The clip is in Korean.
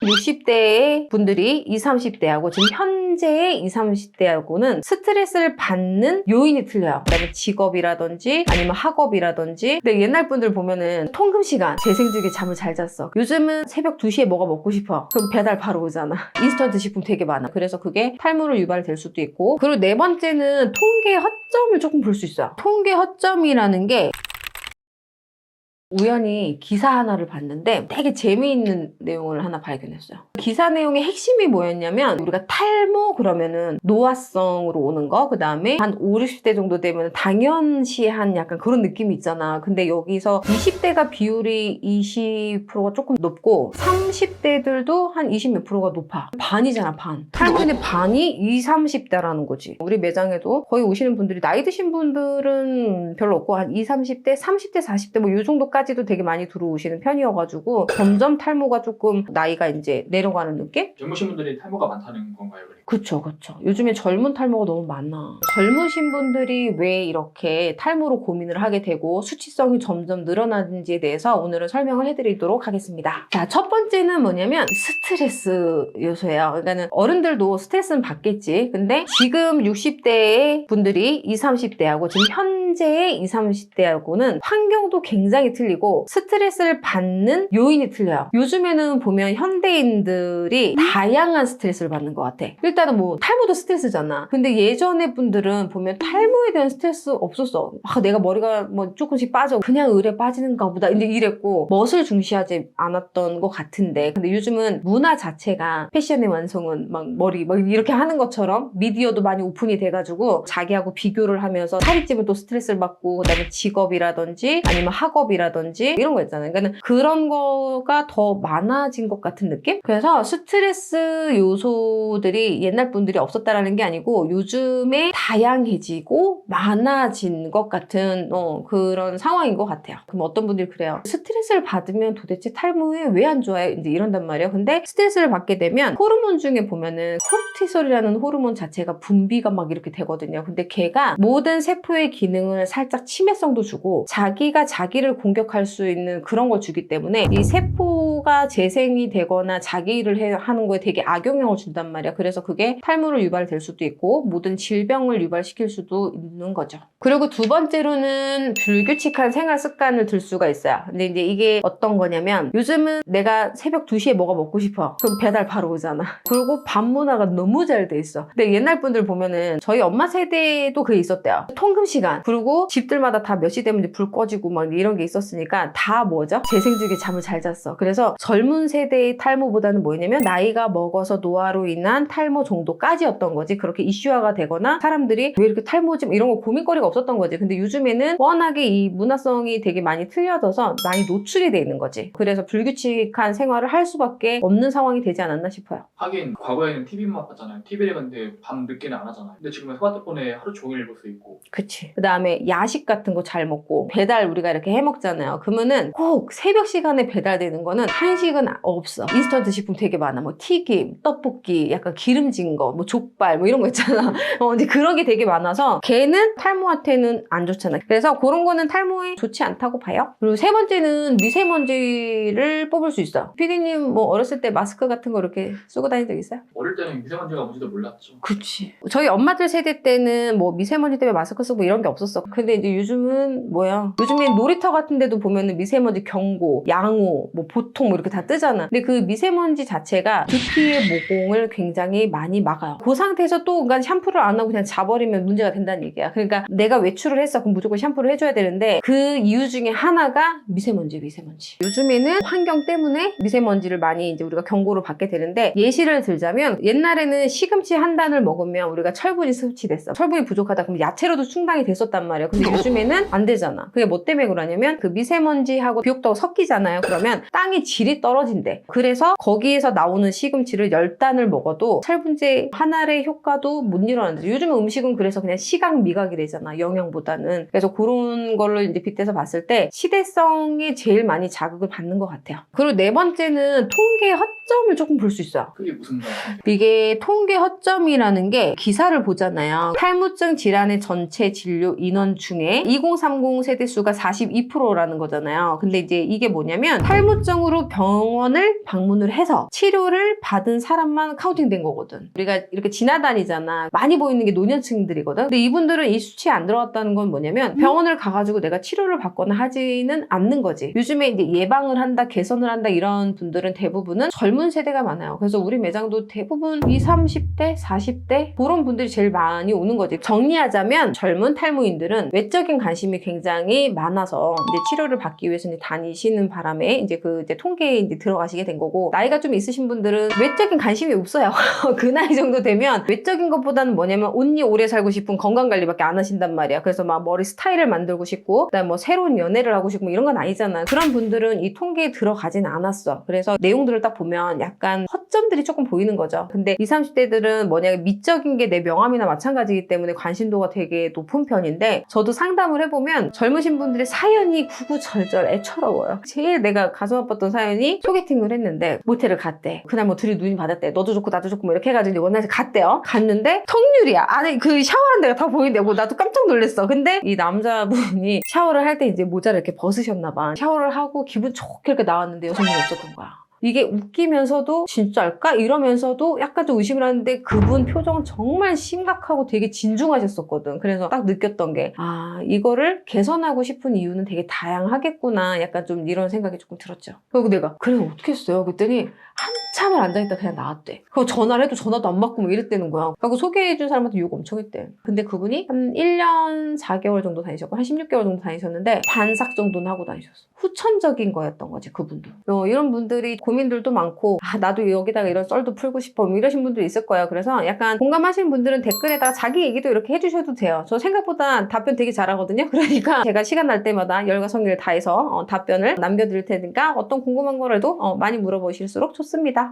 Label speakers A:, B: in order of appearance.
A: 60대의 분들이 20, 30대하고 지금 현재의 20, 30대하고는 스트레스를 받는 요인이 틀려요. 그다음에 직업이라든지 아니면 학업이라든지. 근데 옛날 분들 보면은 통금 시간, 재생주기 잠을 잘 잤어. 요즘은 새벽 2시에 뭐가 먹고 싶어. 그럼 배달 바로 오잖아. 인스턴트 식품 되게 많아. 그래서 그게 탈모로 유발될 수도 있고. 그리고 네 번째는 통계 허점을 조금 볼 수 있어요. 통계 허점이라는 게 우연히 기사 하나를 봤는데 되게 재미있는 내용을 하나 발견했어요. 기사 내용의 핵심이 뭐였냐면 우리가 탈모 그러면은 노화성으로 오는 거, 그 다음에 한 5, 60대 정도 되면 당연시한 약간 그런 느낌이 있잖아. 근데 여기서 20대가 비율이 20%가 조금 높고 30대들도 한 20 몇 프로가 높아. 반이잖아, 반. 탈모인의 반이 20, 30대라는 거지. 우리 매장에도 거의 오시는 분들이 나이 드신 분들은 별로 없고 한 20, 30대, 30대, 40대 뭐 이 정도까지 까지도 되게 많이 들어오시는 편이어가지고 점점 탈모가 조금 나이가 이제 내려가는 느낌?
B: 젊으신 분들이 탈모가 많다는 건가요?
A: 그쵸. 요즘에 젊은 탈모가 너무 많아. 젊으신 분들이 왜 이렇게 탈모로 고민을 하게 되고 수치성이 점점 늘어나는지에 대해서 오늘은 설명을 해드리도록 하겠습니다. 자, 첫 번째는 뭐냐면 스트레스 요소예요. 그러니까 어른들도 스트레스는 받겠지. 근데 지금 60대의 분들이 20, 30대하고 지금 현재의 20, 30대하고는 환경도 굉장히 틀리고 스트레스를 받는 요인이 틀려요. 요즘에는 보면 현대인들이 다양한 스트레스를 받는 것 같아. 일단은 뭐 탈모도 스트레스잖아. 근데 예전에 분들은 보면 탈모에 대한 스트레스 없었어. 내가 머리가 뭐 조금씩 빠져. 그냥 을에 빠지는가 보다. 근데 이랬고 멋을 중시하지 않았던 것 같은데 근데 요즘은 문화 자체가 패션의 완성은 막 머리 막 이렇게 하는 것처럼 미디어도 많이 오픈이 돼가지고 자기하고 비교를 하면서 살이 찌면 또 스트레스를 받고 그다음에 직업이라든지 아니면 학업이라든지 이런 거 있잖아요. 그러니까 그런 거가 더 많아진 것 같은 느낌? 그래서 스트레스 요소들이 옛날 분들이 없었다라는 게 아니고 요즘에 다양해지고 많아진 것 같은 그런 상황인 것 같아요. 그럼 어떤 분들이 그래요. 스트레스를 받으면 도대체 탈모에 왜 안 좋아요? 이제 이런단 말이에요. 근데 스트레스를 받게 되면 호르몬 중에 보면은 코르티솔이라는 호르몬 자체가 분비가 막 이렇게 되거든요. 근데 걔가 모든 세포의 기능을 살짝 침해성도 주고 자기가 자기를 공격할 수 있는 그런 걸 주기 때문에 이 세포가 재생이 되거나 자기 일을 하는 거에 되게 악영향을 준단 말이야. 그래서 그게 탈모로 유발될 수도 있고 모든 질병을 유발시킬 수도 있는 거죠. 그리고 두 번째로는 불규칙한 생활 습관을 들 수가 있어요. 근데 이제 이게 어떤 거냐면 요즘은 내가 새벽 2시에 뭐가 먹고 싶어. 그럼 배달 바로 오잖아. 그리고 밥 문화가 너무 잘 돼 있어. 근데 옛날 분들 보면은 저희 엄마 세대도 그게 있었대요. 통금 시간. 그리고 집들마다 다 몇 시 되면 이제 불 꺼지고 막 이런 게 있었으니까 다 뭐죠? 재생주기 잠을 잘 잤어. 그래서 젊은 세대의 탈모보다는 뭐냐면 나이가 먹어서 노화로 인한 탈모 정도까지였던 거지. 그렇게 이슈화가 되거나 사람들이 왜 이렇게 탈모지 이런 거 고민거리가 없었던 거지. 근데 요즘에는 워낙에 이 문화성이 되게 많이 틀려져서 많이 노출이 돼 있는 거지. 그래서 불규칙한 생활을 할 수밖에 없는 상황이 되지 않았나 싶어요.
B: 하긴 과거에는 TV만 봤잖아요. TV를 봤는데 밤 늦게는 안 하잖아요. 근데 지금은 스마트폰에 하루 종일 볼 수 있고.
A: 그치. 그 다음에 야식 같은 거 잘 먹고 배달 우리가 이렇게 해 먹잖아요. 그러면은 꼭 새벽 시간에 배달되는 거는 한식은 없어. 인스턴트 식품 되게 많아. 뭐 튀김, 떡볶이, 약간 기름진 거, 뭐 족발 뭐 이런 거 있잖아. 이제 그런 게 되게 많아서 걔는 탈모한테는 안 좋잖아. 그래서 그런 거는 탈모에 좋지 않다고 봐요. 그리고 세 번째는 미세먼지를 뽑을 수 있어. 피디님 뭐 어렸을 때 마스크 같은 거 이렇게 쓰고 다닌 적 있어요?
B: 어릴 때는 미세먼지가 뭔지도 몰랐죠.
A: 그치. 저희 엄마들 세대 때는 뭐 미세먼지 때문에 마스크 쓰고 이런 게 없었어. 근데 이제 요즘은 뭐야? 요즘엔 놀이터 같은 데도 보면은 미세먼지 경고, 양호, 뭐 보통 뭐 이렇게 다 뜨잖아. 근데 그 미세먼지 자체가 두피의 모공을 굉장히 많이 막아요. 그 상태에서 또 그러니까 샴푸를 안 하고 그냥 자버리면 문제가 된다는 얘기야. 그러니까 내가 외출을 했어. 그럼 무조건 샴푸를 해줘야 되는데 그 이유 중에 하나가 미세먼지. 요즘에는 환경 때문에 미세먼지를 많이 이제 우리가 경고를 받게 되는데 예시를 들자면 옛날에는 시금치 한 단을 먹으면 우리가 철분이 섭취됐어. 철분이 부족하다 그러면 야채로도 충당이 됐었단 말이야. 근데 요즘에는 안 되잖아. 그게 뭐 때문에 그러냐면 그 미세먼지하고 비옥도가 섞이잖아요. 그러면 땅의 질이 떨어진대. 그래서 거기에서 나오는 시금치를 10단을 먹어도 철분제 하나의 효과도 못 일어나는데 요즘 음식은 그래서 그냥 시각 미각이 되잖아. 영양보다는. 그래서 그런 걸로 이제 빗대서 봤을 때 시대성이 제일 많이 자극을 받는 것 같아요. 그리고 네 번째는 통계 허점을 조금 볼 수 있어요.
B: 그게 무슨 말이에요?
A: 이게 통계 허점이라는 게 기사를 보잖아요. 탈모증 질환의 전체 진료 인원 중에 2030 세대수가 42%라는 거잖아요. 근데 이제 이게 뭐냐면 탈모증으로 병원을 방문을 해서 치료를 받은 사람만 카운팅된 거거든. 우리가 이렇게 지나다니잖아. 많이 보이는 게 노년층들이거든. 근데 이분들은 이 수치에 안 들어갔다는 건 뭐냐면 병원을 가가지고 내가 치료를 받거나 하지는 않는 거지. 요즘에 이제 예방을 한다, 개선을 한다 이런 분들은 대부분은 젊은 세대가 많아요. 그래서 우리 매장도 대부분 20, 30대, 40대 그런 분들이 제일 많이 오는 거지. 정리하자면 젊은 탈모인들은 외적인 관심이 굉장히 많아서 이제 치료를 받기 위해서 이제 다니시는 바람에 이제 그 이제 통계에 이제 들어가시게 된 거고, 나이가 좀 있으신 분들은 외적인 관심이 없어요. 그 나이 정도 되면 외적인 것보다는 뭐냐면 온리 오래 살고 싶은 건강 관리밖에 안 하신단 말이야. 그래서 막 머리 스타일을 만들고 싶고 그다음 뭐 새로운 연애를 하고 싶고 뭐 이런 건 아니잖아. 그런 분들은 이 통계에 들어가진 않았어. 그래서 내용들을 딱 보면 약간 허점들이 조금 보이는 거죠. 근데 20, 30대들은 뭐냐, 미적인 게 내 명함이나 마찬가지이기 때문에 관심도가 되게 높은 편인데, 저도 상담을 해보면 젊으신 분들의 사연이 구구절절 애처로워요. 제일 내가 가슴 아팠던 사연이 소개팅을 했는데 모텔을 갔대. 그날 뭐 둘이 눈이 받았대. 너도 좋고 나도 좋고 뭐 이렇게 해가지고 원나잇에 갔대요. 갔는데 통유리야. 안에 그 샤워하는 데가 다 보이는데 뭐 나도 깜짝 놀랐어. 근데 이 남자분이 샤워를 할 때 이제 모자를 이렇게 벗으셨나 봐. 샤워를 하고 기분 좋게 이렇게 나왔는데 여성분이 없었던 거야. 이게 웃기면서도 진짜일까? 이러면서도 약간 좀 의심을 하는데 그분 표정은 정말 심각하고 되게 진중하셨었거든. 그래서 딱 느꼈던 게, 아, 이거를 개선하고 싶은 이유는 되게 다양하겠구나. 약간 좀 이런 생각이 조금 들었죠. 그리고 내가, 그래, 어떻게 했어요? 그랬더니 한참을 앉아있다 그냥 나왔대. 그거 전화를 해도 전화도 안 받고 뭐 이랬다는 거야. 그리고 소개해준 사람한테 욕 엄청 했대. 근데 그분이 한 1년 4개월 정도 다니셨고 한 16개월 정도 다니셨는데 반삭 정도는 하고 다니셨어. 후천적인 거였던 거지, 그분도. 이런 분들이 고민들도 많고, 아, 나도 여기다가 이런 썰도 풀고 싶어 뭐 이러신 분도 있을 거예요. 그래서 약간 공감하시는 분들은 댓글에다가 자기 얘기도 이렇게 해주셔도 돼요. 저 생각보다 답변 되게 잘하거든요. 그러니까 제가 시간 날 때마다 열과 성의를 다해서 답변을 남겨드릴 테니까 어떤 궁금한 거라도 많이 물어보실수록 좋습니다.